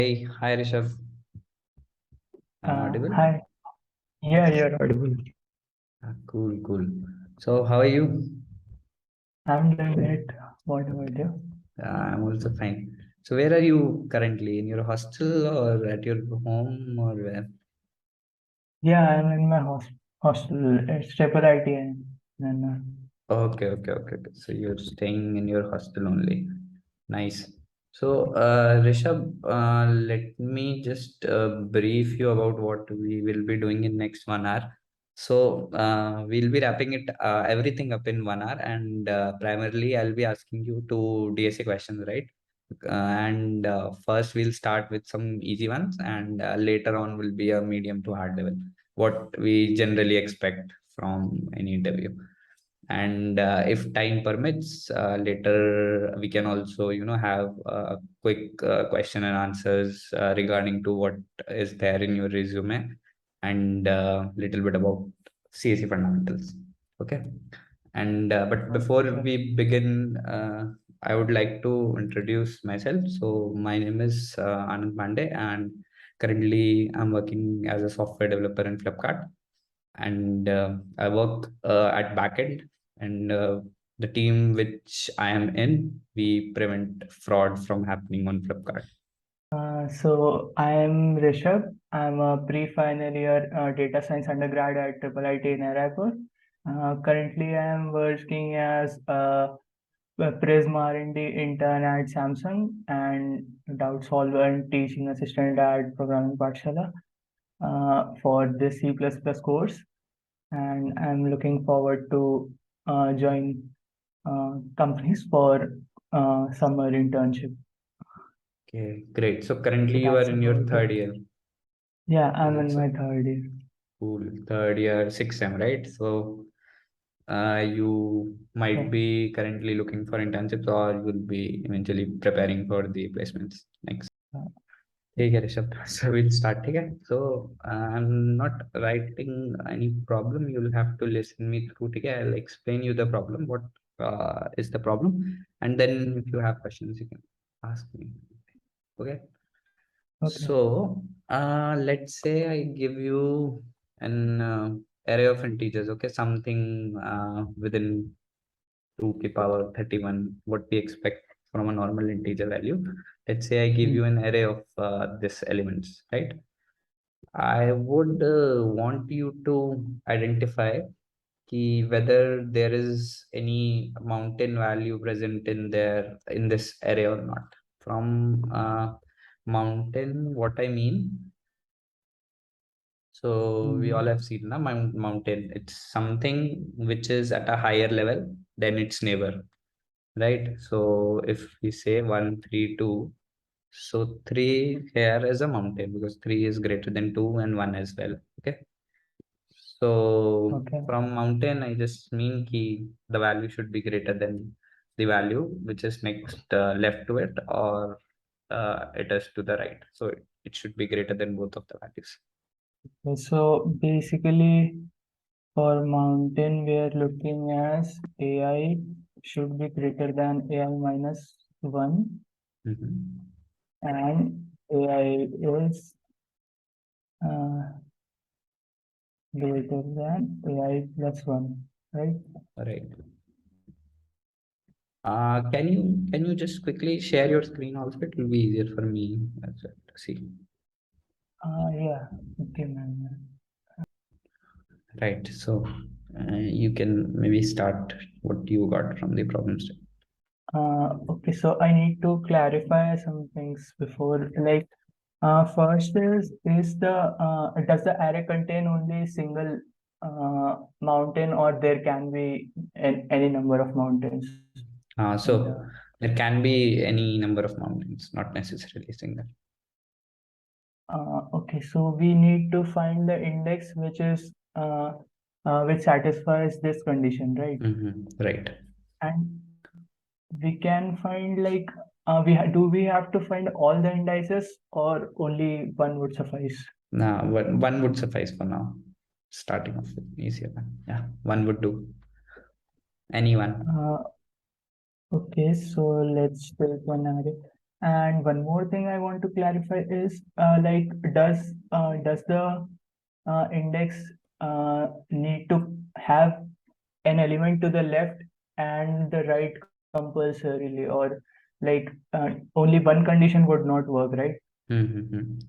Hey, hi Rishabh. Am I audible? Hi. Yeah, you're audible. Cool, cool. So, how are you? I'm doing great. What about you? I'm also fine. So, where are you currently? In your hostel or at your home or where? Yeah, I'm in my hostel. It's triple IT and Okay, okay, okay, okay. So, you're staying in your hostel only. Nice. So, Rishabh, let me just brief you about what we will be doing in next 1 hour. So, we'll be wrapping it everything up in 1 hour, and primarily I'll be asking you two DSA questions, right? And first we'll start with some easy ones, and later on will be a medium to hard level. What we generally expect from any interview, and if time permits, later we can also have a quick question and answers regarding to what is there in your resume, and little bit about CSE fundamentals. Okay. And but before okay. we begin, I would like to introduce myself. So my name is Anand Pandey, and currently I'm working as a software developer in Flipkart, and I work at backend, and the team which I am in, we prevent fraud from happening on Flipkart. So I'm Rishabh. I'm a pre-final year data science undergrad at Triple IT in Raipur. Currently, I'm working as a Prism R&D intern at Samsung and doubt solver and teaching assistant at Programming Pathshala for the C++ course. And I'm looking forward to join companies for summer internship. Okay, great. So currently you are That's in your about it. third year. Yeah, Is I'm it in so? my third year. Cool. Third year, sixth sem, right? So you Yeah. might be currently looking for internships, or you will be eventually preparing for the placements next. ठीक है Rishabh. So we'll start. ठीक है. So I'm not writing any problem. You'll have to listen me through. ठीक है. I'll explain you the problem. What is the problem? And then if you have questions, you can ask me. Okay. Okay. So let's say I give you an array of integers. Okay. Something within 2 to the power 31, what we expect from a normal integer value. Let's say I give you Hmm. an array of this elements, right? I would want you to identify whether there is any mountain value present in this array or not. From mountain, what I mean, so we all Hmm. have seen the mountain. It's something which is at a higher level than its neighbor, right? So if we say 1, 3, 2, so 3 here is a mountain because 3 is greater than 2 and 1 as well. Okay. So Okay. from mountain, I just mean the value should be greater than the value which is next left to it, or it is to the right. So it should be greater than both of the values. So basically, for mountain, we are looking as AI should be greater than AI minus 1 Mm-hmm. and AI is uh, greater than AI plus 1, right? Right. Can you just quickly share your screen also? It will be easier for me as well to see. Yeah. Okay, man. Right. So you can maybe start what you got from the problem statement. Okay, so I need to clarify some things before, like, first is the does the array contain only single mountain, or there can be any number of mountains in So the there can be any number of mountains, not necessarily single. okay, so we need to find the index which satisfies this condition, right? Right. And we can find, like, do we have to find all the indices or only one would suffice? Now, one would suffice for now. Starting off with easier one. Yeah, one would do. Anyone. Uh, okay, so let's take one array. And one more thing I want to clarify is like does the index need to have an element to the left and the right compulsorily, or like only one condition would not work, right?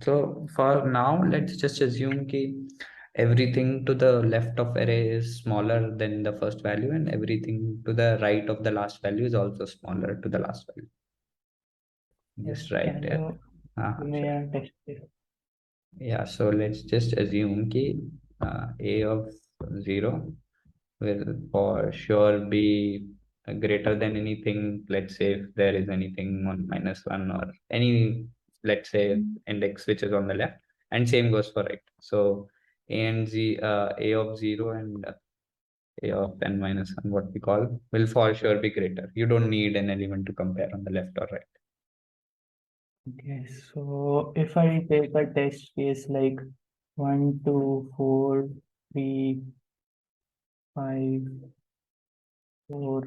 So for now, let's just assume that everything to the left of array is smaller than the first value, and everything to the right of the last value is also smaller to the last value. Yes. Just right Can there. you give me Sure. a test case? Yeah, so let's just assume that a of 0 will for sure be greater than anything. Let's say if there is anything on -1 or any, let's say, index which is on the left, and same goes for right. So a of 0 and a of n-1, what we call, will for sure be greater. You don't need an element to compare on the left or right. Okay, so if I take a test case like 1, 2, 4, 3, 5, 4,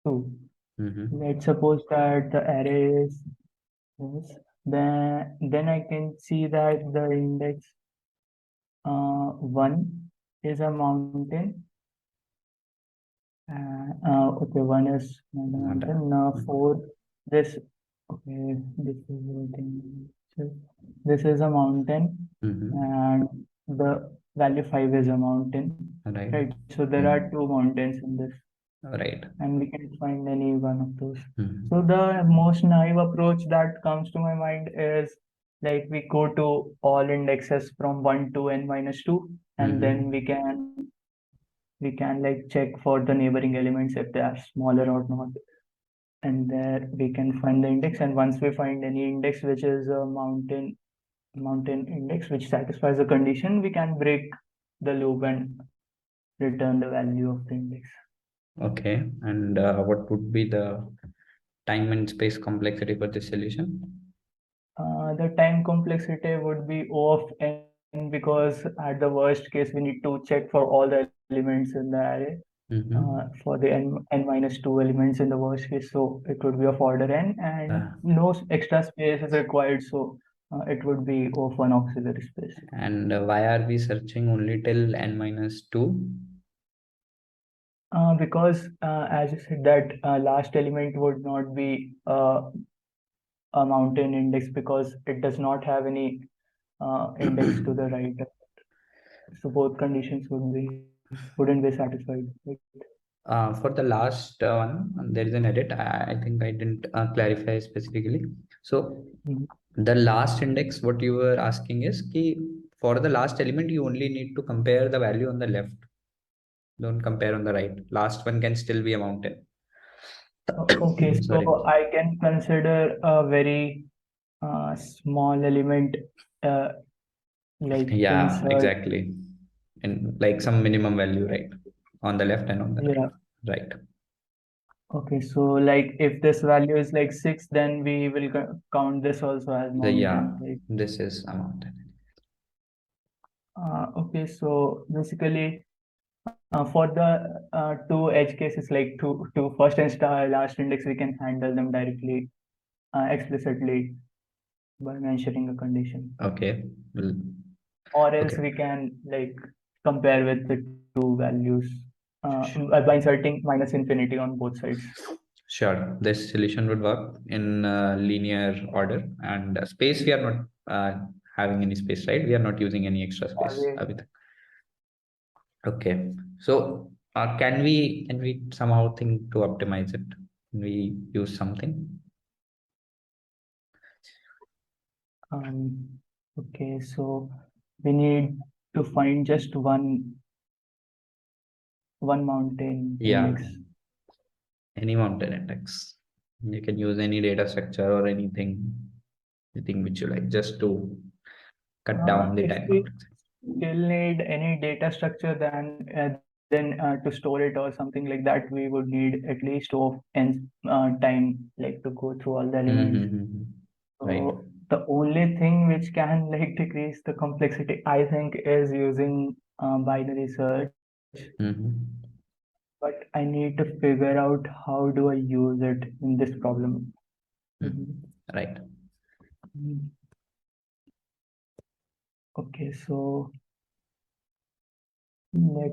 2. Let's suppose that the array is this. Then I can see that the index 1 is a mountain. Okay, 1 is not a mountain. Now 4, this, okay, this is a thing. So this is a mountain, and the value 5 is a mountain, Right. right? So there are two mountains in this, Right. and we can find any one of those. So the most naive approach that comes to my mind is like we go to all indexes from 1 to n-2, and then we can like check for the neighboring elements if they are smaller or not, and there we can find the index. And once we find any index which is a mountain index which satisfies the condition, we can break the loop and return the value of the index. Okay, and what would be the time and space complexity for this solution? The time complexity would be O of n, because at the worst case we need to check for all the elements in the array. For the n-2 elements in the worst case, so it would be of order n, and no extra space is required, so it would be O of 1 auxiliary space. And why are we searching only till n-2? Because as you said that last element would not be a mountain index because it does not have any index to the right. So both conditions wouldn't be satisfied. For the last one, there is an edit. I think I didn't clarify specifically. So the last index, what you were asking is for the last element, you only need to compare the value on the left. Don't compare on the right. Last one can still be a mountain. Okay, Sorry. so I can consider a very small element like Yeah, insert. exactly. And like some minimum value, right? On the left and on the Yeah. right. Okay, so like if this value is like 6, then we will count this also as Yeah, mountain, right? this is a mountain. Okay, so basically for the two edge cases, like two first and last index, we can handle them directly, explicitly by mentioning a condition. Okay. Well, Or else okay. we can like compare with the two values by inserting minus infinity on both sides. Sure. This solution would work in linear order, and space, we are not having any space, right? We are not using any extra space. Always. Okay. So can we somehow think to optimize it? Can we use something? Okay, so we need to find just one mountain Yeah, index. any mountain index. You can use any data structure or anything which you like, just to cut down the If time we complexity. still need any data structure, then to store it or something like that, we would need at least of n time, like to go through all the elements. Right. So the only thing which can like decrease the complexity, I think, is using binary search. But I need to figure out how do I use it in this problem. Right. Mm. Okay, so let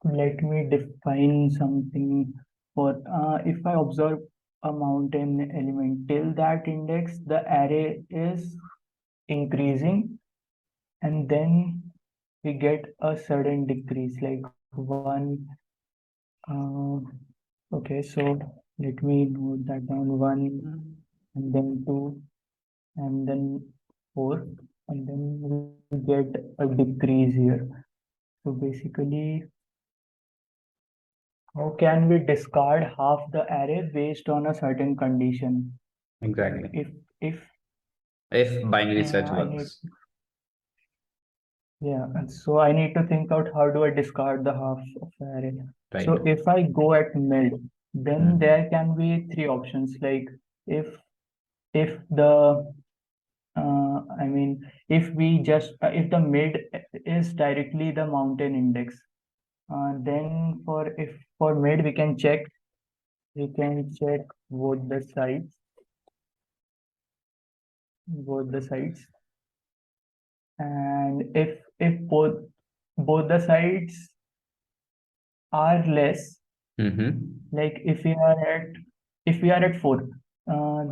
let me define something for if I observe a mountain element till that index, the array is increasing, and then we get a sudden decrease like one. Uh, okay, so let me note that down: one, and then two, and then four, and then we get a decrease here. So basically, how can we discard half the array based on a certain condition? Exactly. If If binary search I need, works. yeah, and so I need to think out how do I discard the half of the array. Right. So if I go at mid, then there can be three options. Like if if the I mean, if we just if the mid is directly the mountain index, then for mid we can check both the sides, both the sides, and if both the sides are less, like if we are at 4,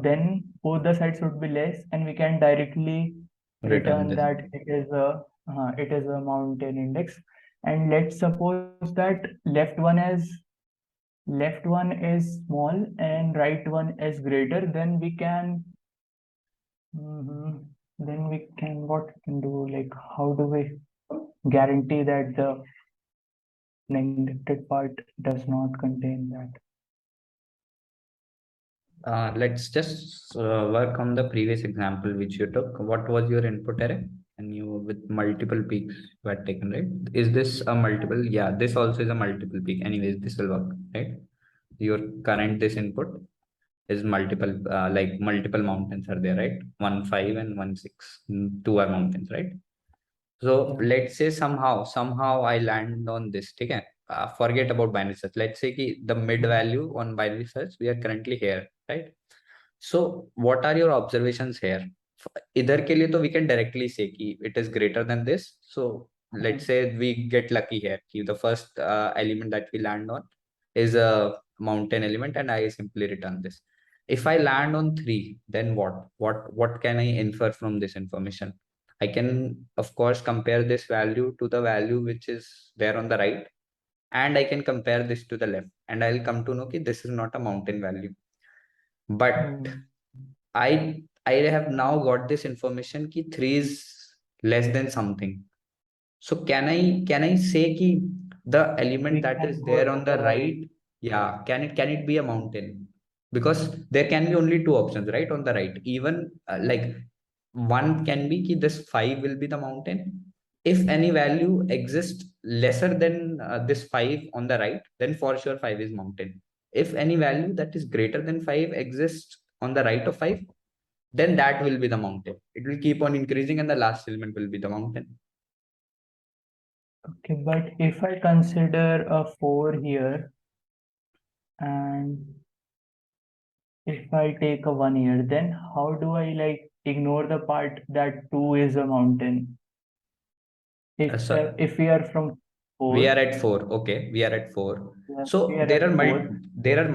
then both the sides would be less, and we can directly Return return this. that it is a mountain index. And let's suppose that left one is small and right one is greater, then we can what we can do, like how do we guarantee that the neglected part does not contain that? Let's just work on the previous example which you took. What was your input array? And you with multiple peaks you had taken, right? Is this a multiple? Yeah, this also is a multiple peak. Anyways, this will work, right? Your current this input is multiple, like multiple mountains are there, right? 1, 5 and 1, 6. Two are mountains, right? So Yeah. let's say somehow I land on this. Okay? Forget about binary search. Let's say ki the mid value on binary search, we are currently here, right? So what are your observations here? Either के लिए तो we can directly say कि it is greater than this. So let's say we get lucky here कि the first element that we land on is a mountain element and I simply return this. If I land on 3, then what? What can I infer from this information? I can, of course, compare this value to the value which is there on the right, and I can compare this to the left, and I'll come to know that this is not a mountain value. But I have now got this information that 3 is less than something. So can I say that the element We that can is go there to on the the right. right, yeah, can it be a mountain? Because there can be only two options, right? On the right, even like one can be that this 5 will be the mountain. If any value exists lesser than this 5 on the right, then for sure 5 is mountain. If any value that is greater than 5 exists on the right of 5, then that will be the mountain. It will keep on increasing and the last element will be the mountain. Okay, but if I consider a 4 here, and if I take a 1 here, then how do I like ignore the part that 2 is a mountain? So If we are from we 4, are at 4. Okay, we are at 4. we So are at 4. there are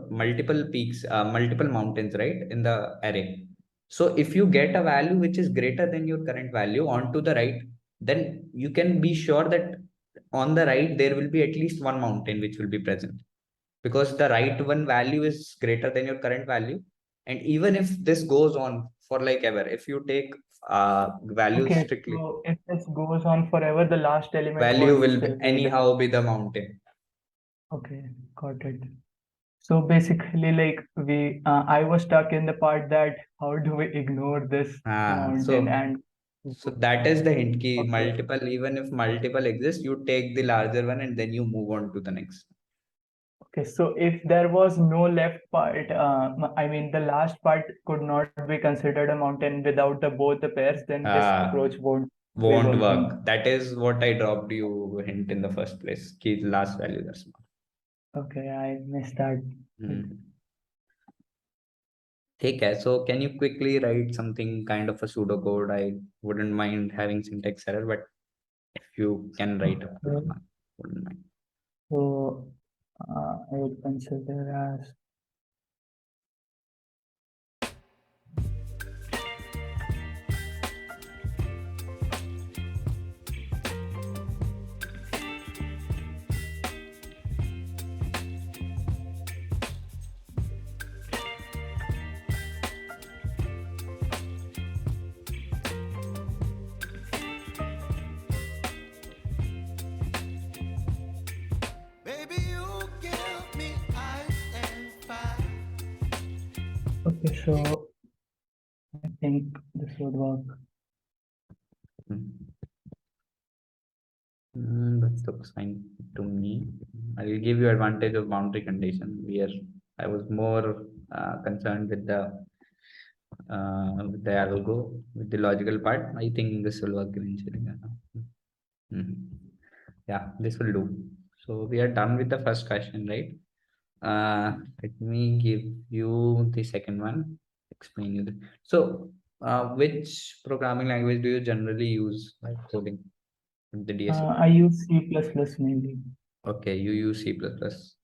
multiple peaks, multiple mountains, right, in the array. So if you get a value which is greater than your current value onto the right, then you can be sure that on the right there will be at least one mountain which will be present, because the right one value is greater than your current value. And even if this goes on for like ever, if you take values Okay, strictly, so if this goes on forever, the last element value would will still be the. anyhow be the mountain. Okay, got it. So basically, like I was stuck in the part that how do we ignore this Ah, mountain so and so that is the hint key. okay, Multiple, even if multiple exist, you take the larger one and then you move on to the next. okay. So if there was no left part, I mean the last part could not be considered a mountain without the both the pairs, then this Ah, approach won't be won't working. work. That is what I dropped you hint in the first place. Key last value, that's small. Okay, I missed that. Hmm. Okay, so can you quickly write something kind of a pseudocode? I wouldn't mind having syntax error, but if you can write up to the Okay. mark, wouldn't mind. So I would consider as Baby, you give me ice and fire. okay. So I think this would work. That looks fine to me. I will give you advantage of boundary condition. I was more concerned with the algo, with the logical part. I think this will work eventually. Mhm. Yeah, this will do. So we are done with the first question, right? Let me give you the second one. Explain you. So, which programming language do you generally use while coding in the DSA? I use C++ mainly. Okay, you use C++.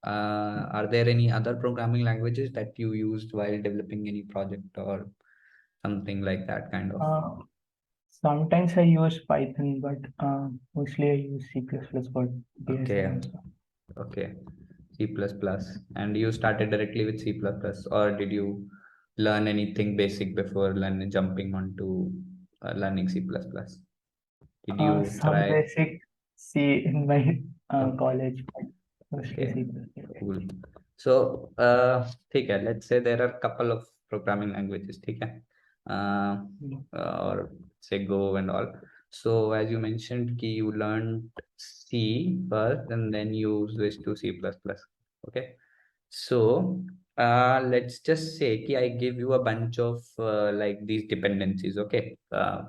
Are there any other programming languages that you used while developing any project or something like that kind of? Uh, Sometimes I use Python, but mostly I use C++ for DSA Okay, and stuff. okay. C++. And you started directly with C++, or did you learn anything basic before jumping onto learning C++? Did you Some try? basic C in my Okay, college, but mostly okay, C++. cool. So, ठीक है, let's say there are a couple of programming languages, ठीक है, Mm. or say Go and all. So, as you mentioned, कि you learned C first and then you switched to C++. Okay. So, let's just say कि I give you a bunch of like these dependencies. Okay.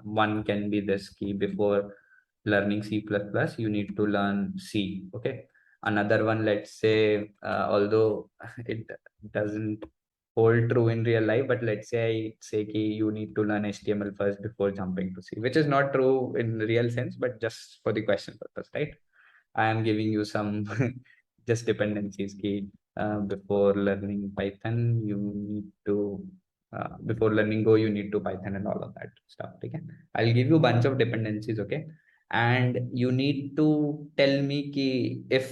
One can be this key before learning C++, you need to learn C. Okay. Another one, let's say, although it doesn't hold true in real life, but let's say I say कि you need to learn HTML first before jumping to C, which is not true in real sense, but just for the question purpose, right? I am giving you some just dependencies key. Before learning Python, you need to before learning Go, you need to Python and all of that stuff. Okay, I'll give you a bunch of dependencies. Okay, and you need to tell me ki if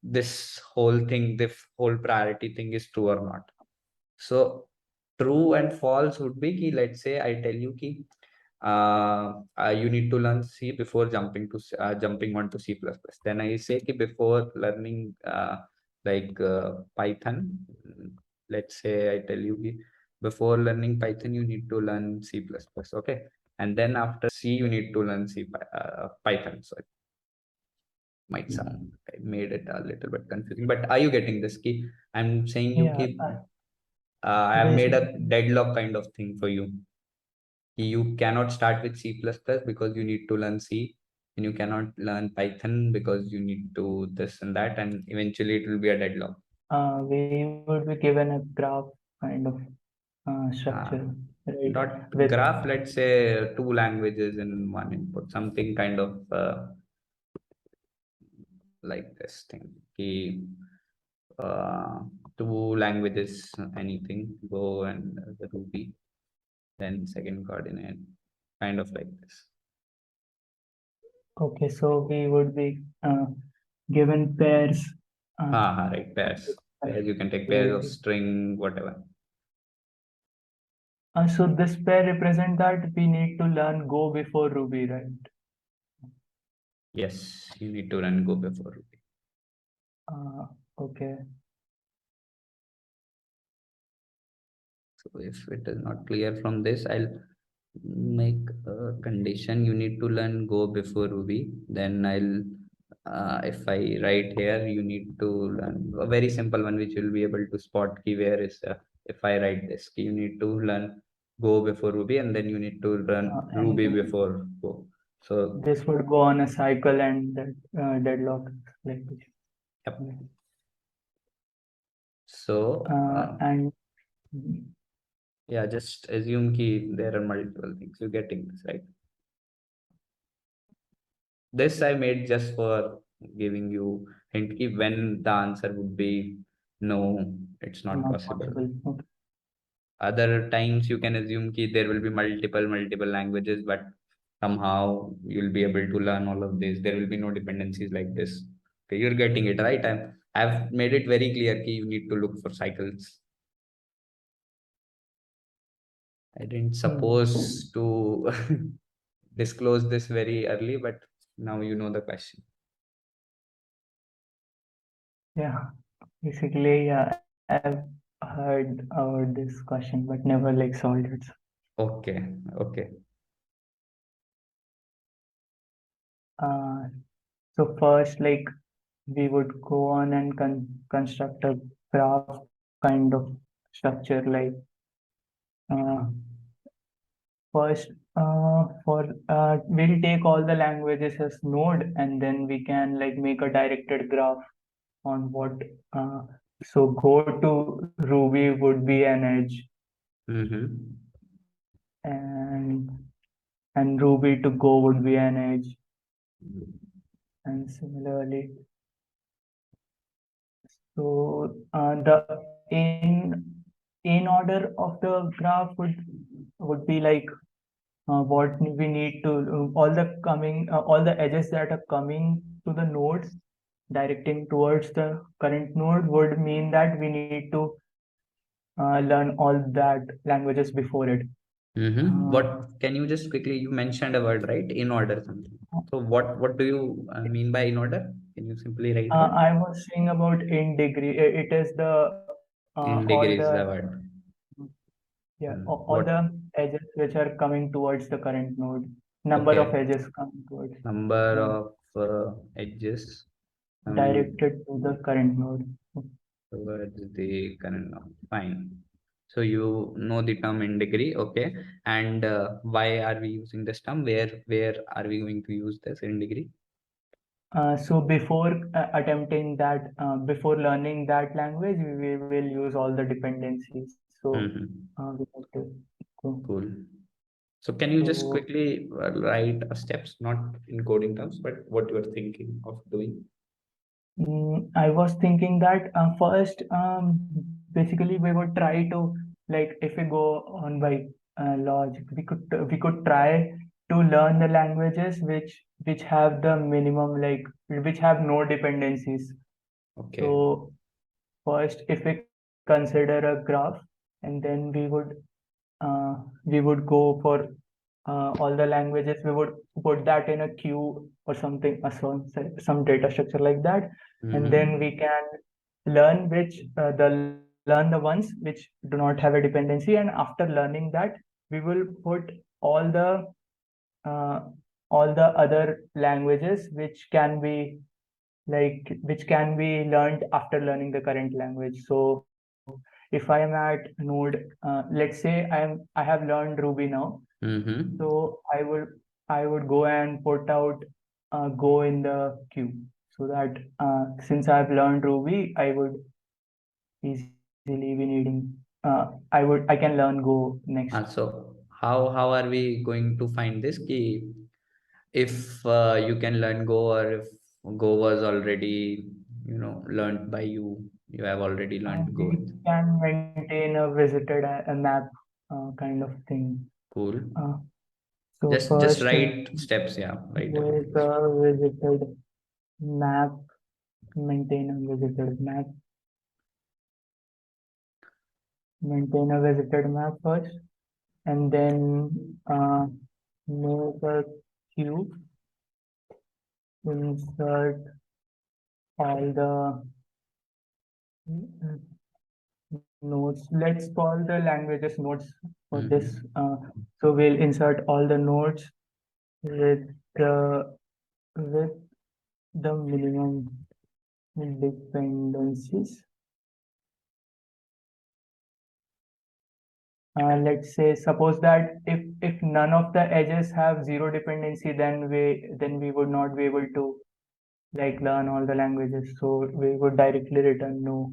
this whole thing, this whole priority thing is true or not. So true and false would be ki, let's say I tell you ki you need to learn C before jumping onto C++. Then I say ki before learning Python, let's say I tell you ki before learning Python, you need to learn C++. Okay. And then after C, you need to learn Python. So it might sound, I made it a little bit confusing, but are you getting this key? I'm saying you Yeah, ki I have made a basically, deadlock kind of thing for you. You cannot start with C++ because you need to learn C, and you cannot learn Python because you need to this and that, and eventually it will be a deadlock. we would be given a graph kind of Uh, structure, right? dot With graph, let's say two languages in one input, something kind of like this thing. Ki, uh, two languages, anything, Go and the Ruby, then second coordinate, kind of like this. okay, so we would be given pairs. Uh, Right, pairs. Pairs, you can take pairs of we, string, whatever. so this pair represent that we need to learn Go before Ruby, right? Yes, you need to run Go before Ruby. Okay. So if it is not clear from this, I'll make a condition. You need to learn Go before Ruby. Then if I write here, you need to learn a very simple one, which you'll be able to spot key where is, if I write this key, you need to learn Go before Ruby, and then you need to run And Ruby before Go. So, this would go on a cycle and that deadlock like this. yep. So, And Yeah, just assume ki there are multiple things. You're getting this, right? This I made just for giving you hint ki when the answer would be no, it's not Not possible. possible. Okay. Other times you can assume ki there will be multiple languages, but somehow you'll be able to learn all of this. There will be no dependencies like this. Okay, you're getting it right. I've made it very clear ki you need to look for cycles. I didn't suppose to disclose this very early, but now you know the question. Yeah. Basically, I've heard about this question, but never like solved it. Okay, okay. Uh, so first, like we would go on and construct a graph kind of structure. Like uh, first, we'll take all the languages as node, and then we can like make a directed graph on what. Uh, so go to Ruby would be an edge, Mm-hmm. and Ruby to Go would be an edge, and similarly. So the in order of the graph would be like what we need to all the edges that are coming to the nodes directing towards the current node would mean that we need to learn all that languages before it. Mm-hmm. Uh, What can you just quickly, you mentioned a word, right? In order something. So what do you mean by in order? Can you simply write that? I was saying about in degree. It is the In all degree is the the word. yeah all What the edges which are coming towards the current node. Number of okay. edges coming towards Number uh, of edges coming directed to the current node. towards the current now. Fine. So you know the term in degree, okay. And why are we using this term? Where are we going to use this in degree? So before attempting that, before learning that language, we will use all the dependencies. So Mm-hmm. we have to go. Cool. So can you just So quickly write steps, not in coding terms, but what you are thinking of doing? I was thinking that first, basically we would try to like if we go on by logic, we could try to learn the languages which have the minimum like which have no dependencies. Okay. So first, if we consider a graph, and then we would go for all the languages. We would put that in a queue or something, some data structure like that, and then Mm-hmm. we can learn learn the ones which do not have a dependency. And after learning that, we will put all the uh, all the other languages which can be learned after learning the current language. So if I am at node, let's say I have learned Ruby now, Mm-hmm. so I would go and put out Go in the queue so that since I've learned Ruby, I would easily be needing I can learn Go next. So how are we going to find this key? If you can learn Go, or if Go was already learned by you, you have already learned Go. We can maintain a visited a map kind of thing. Cool. Uh, so Just first, write steps, yeah. Write with everything. a visited map, maintain a visited map, maintain a visited map first, and then make a queue, insert all the nodes. Let's call the languages nodes for this. Mm-hmm. So we'll insert all the nodes with with the minimum dependencies. Let's say suppose that if none of the edges have zero dependency, then we would not be able to like learn all the languages. So we would directly return no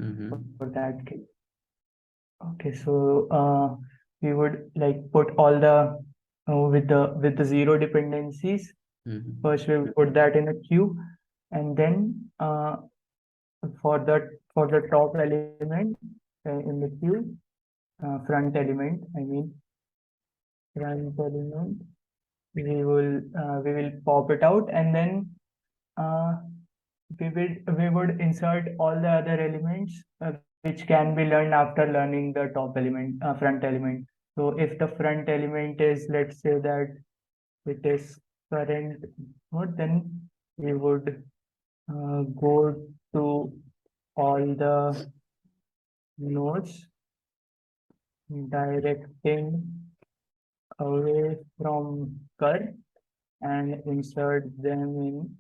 Mm-hmm. for that case. Okay, so we would like put all the with the zero dependencies. First, we will put that in a queue, and then for the top element in the queue, front element, I mean front element, we will pop it out, and then uh, we would insert all the other elements which can be learned after learning the top element, front element. So if the front element is, let's say that it is current node, then we would go to all the nodes directing away from cur and insert them in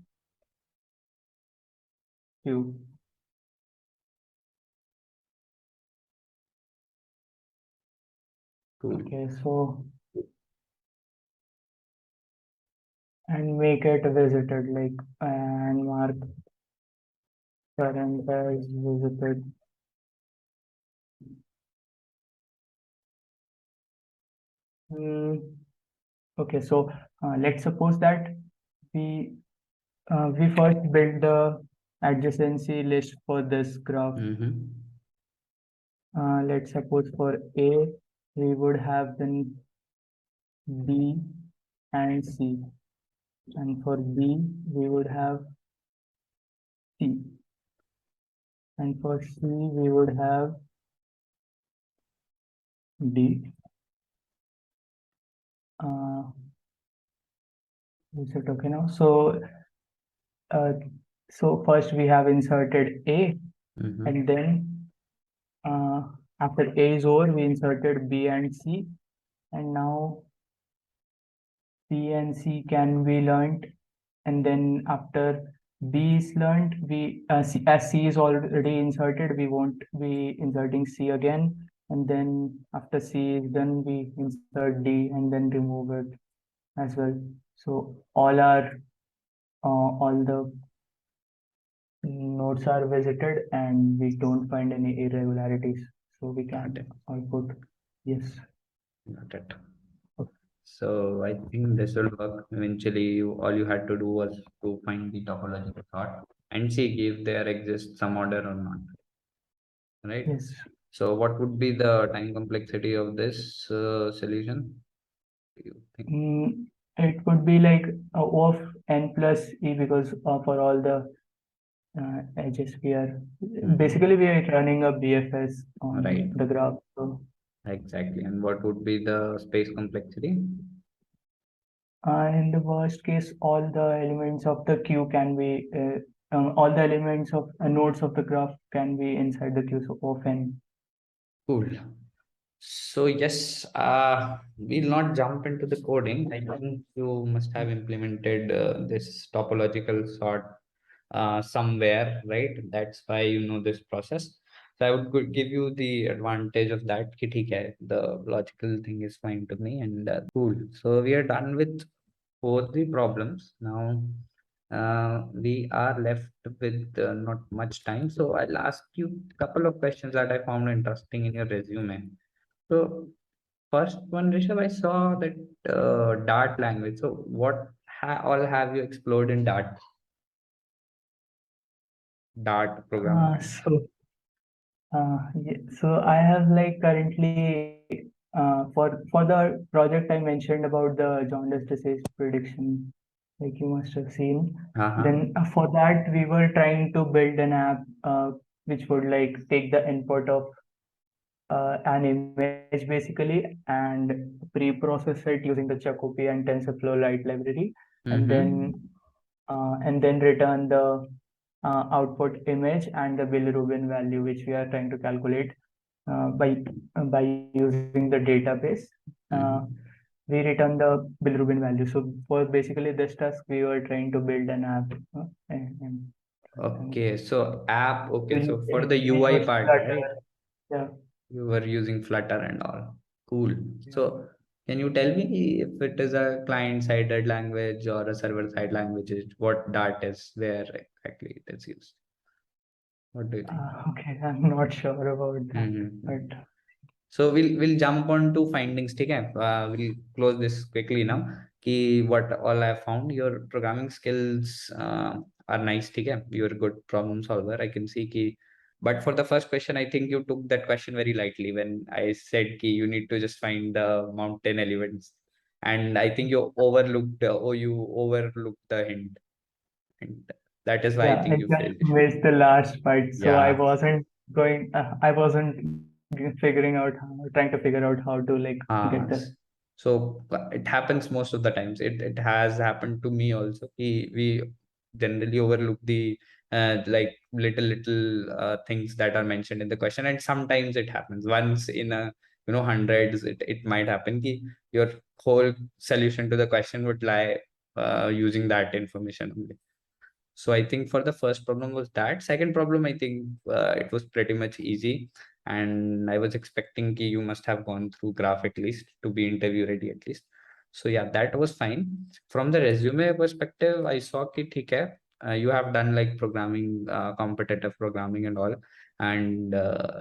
queue. Cool. Okay, so and make it visited, like, and mark current as visited. Okay, so let's suppose that we we first build the adjacency list for this graph. Let's suppose for A, we would have then B and C, and for B, we would have C, and for C, we would have D. Is it okay now? Uh, so first we have inserted A, and then after A is over, we inserted B and C, and now B and C can be learned, and then after B is learned, we as C is already inserted, we won't be inserting C again, and then after C is done, we insert D and then remove it as well. So all the nodes are visited and we don't find any irregularities, so we can output yes. Got it. Okay. So I think this will work. Eventually, all you had to do was to find the topological sort and see if there exists some order or not. Right? Yes. So what would be the time complexity of this solution? Do you think? It would be like O of n plus e, because for all the edges we are basically we are running a BFS on Right. the graph. So Exactly. And what would be the space complexity? in the worst case, all the elements of the queue can be all the elements of nodes of the graph can be inside the queue. So of n. Cool. So yes, we'll not jump into the coding. I think you must have implemented this topological sort somewhere, right? That's why you know this process. So I would give you the advantage of that. कि ठीक है, the logical thing is fine to me, and cool. So we are done with both the problems. Now we are left with not much time. So I'll ask you a couple of questions that I found interesting in your resume. So first one, Rishabh, I saw that Dart language. So what all have you explored in Dart programming? So I have like currently for the project I mentioned about the jaundice disease prediction, like you must have seen. Then for that we were trying to build an app which would like take the input of an image basically and pre-process it using the Chakotay and TensorFlow Lite library, and then return the output image and the bilirubin value which we are trying to calculate by using the database. We return the bilirubin value. So for basically this task, we were trying to build an app. Okay, so app. Okay, so for the it UI was part, Flutter. right? Yeah. You were using Flutter and all. Cool. So can you tell me if it is a client-sided language or a server-side language? What Dart is, where exactly it is used? What do you think? Okay, I'm not sure about that, Mm-hmm. but So we'll jump on to findings. Okay, we'll close this quickly now. Ki what all I found, your programming skills are nice. Okay, you're a good problem solver. I can see ki. But for the first question, I think you took that question very lightly when I said ki you need to just find the mountain elements, and I think you overlooked the hint, and that is why I Yeah, I think you just failed. missed the last part, so I Yeah. wasn't figuring out trying to figure out how to like Ah, get the. so it happens most of the times. It has happened to me also. We generally overlook the like little things that are mentioned in the question, and sometimes it happens once in a hundreds. It might happen. Ki your whole solution to the question would lie using that information only. So I think for the first problem was that. Second problem, I think it was pretty much easy, and I was expecting ki you must have gone through graph at least to be interview ready at least. So yeah, that was fine. From the resume perspective, I saw ki theek hai, you have done like programming, competitive programming and all, and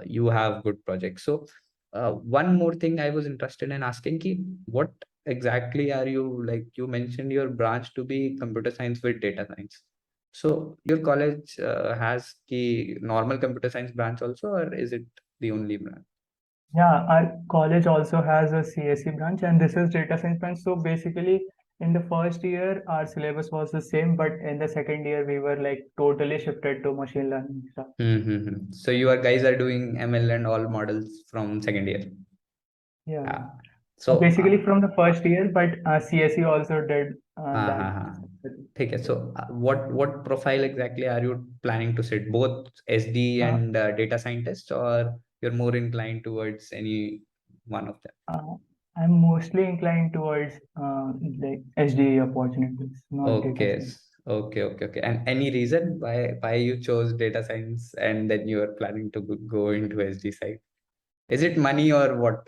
you have good projects. So one more thing I was interested in asking ki what exactly are you like? You mentioned your branch to be computer science with data science. So your college has the normal computer science branch also, or is it the only branch? Yeah, our college also has a CSE branch, and this is data science branch. So basically, in the first year, our syllabus was the same, but in the second year, we were like totally shifted to machine learning stuff. Mm-hmm. So you guys are doing ML and all models from second year. Yeah, Yeah. So basically from the first year, but CSE also did that. हाँ. ठीक है. So what profile exactly are you planning to sit? Both SD Uh, and data scientist, or you're more inclined towards any one of them? uh, I'm mostly inclined towards like SDA opportunities, not data Okay. science. Okay. And any reason why you chose data science and then you are planning to go into SD side? Is it money or what?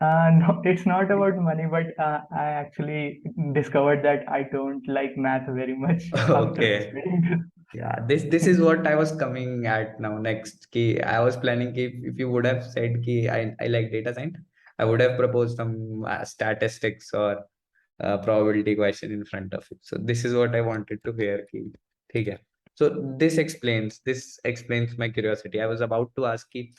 No, it's not about money, but I actually discovered that I don't like math very much after Okay. studying Yeah, this is what I was coming at now next. Ki I was planning ki if you would have said ki I like data science, I would have proposed some statistics or probability question in front of it. So this is what I wanted to hear. Ki, ठीक है. So this explains my curiosity. I was about to ask ki,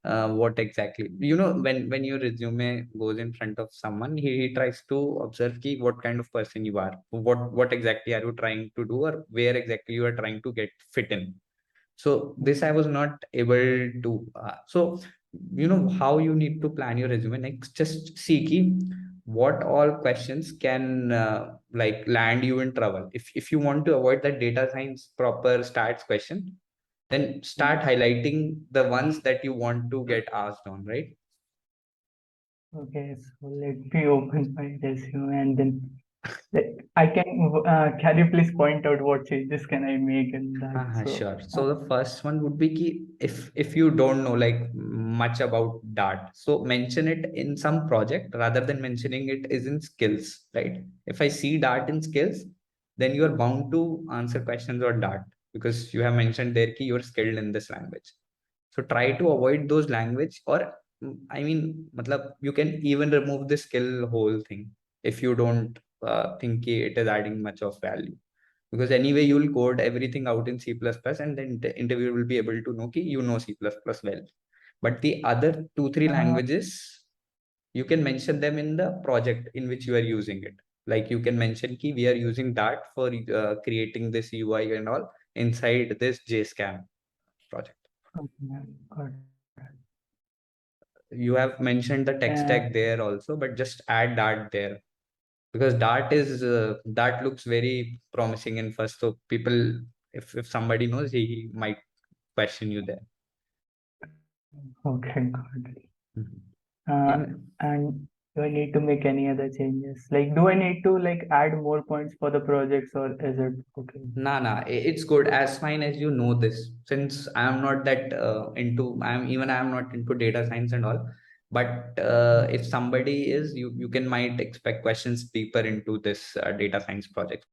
what exactly when your resume goes in front of someone, he tries to observe ki what kind of person you are, what exactly are you trying to do, or where exactly you are trying to get fit in. So this I was not able to so how you need to plan your resume next. Just see ki what all questions can like land you in trouble. If you want to avoid that data science proper starts question, then start it. highlighting the ones that you want to get asked on, right? Okay, so let me open my resume and then can you please point out what changes can I make in that? So, Sure. So the first one would be key if you don't know like much about Dart, so mention it in some project rather than mentioning it is in skills, right? If I see Dart in skills, then you are bound to answer questions on Dart because you have mentioned there key you're skilled in this language. So try to avoid those language, or I mean, matlab, you can even remove the skill whole thing if you don't think ki it is adding much of value, because anyway you'll code everything out in C++ and then the interviewer will be able to know ki you know C++ well. But the other two three uh, languages, you can mention them in the project in which you are using it. Like you can mention ki we are using that for creating this UI and all inside this JSCAM project. okay, got it. You have mentioned the tech Uh, stack there also, but just add Dart there because Dart looks very promising in first. So people, if somebody knows, he might question you there. okay, got it. Mhm. Uh, In and do I need to make any other changes? Like, do I need to like add more points for the projects or is it okay? it's good as fine as you know this. Since I am not that into, I am not into data science and all. But if somebody is, you can might expect questions deeper into this data science project.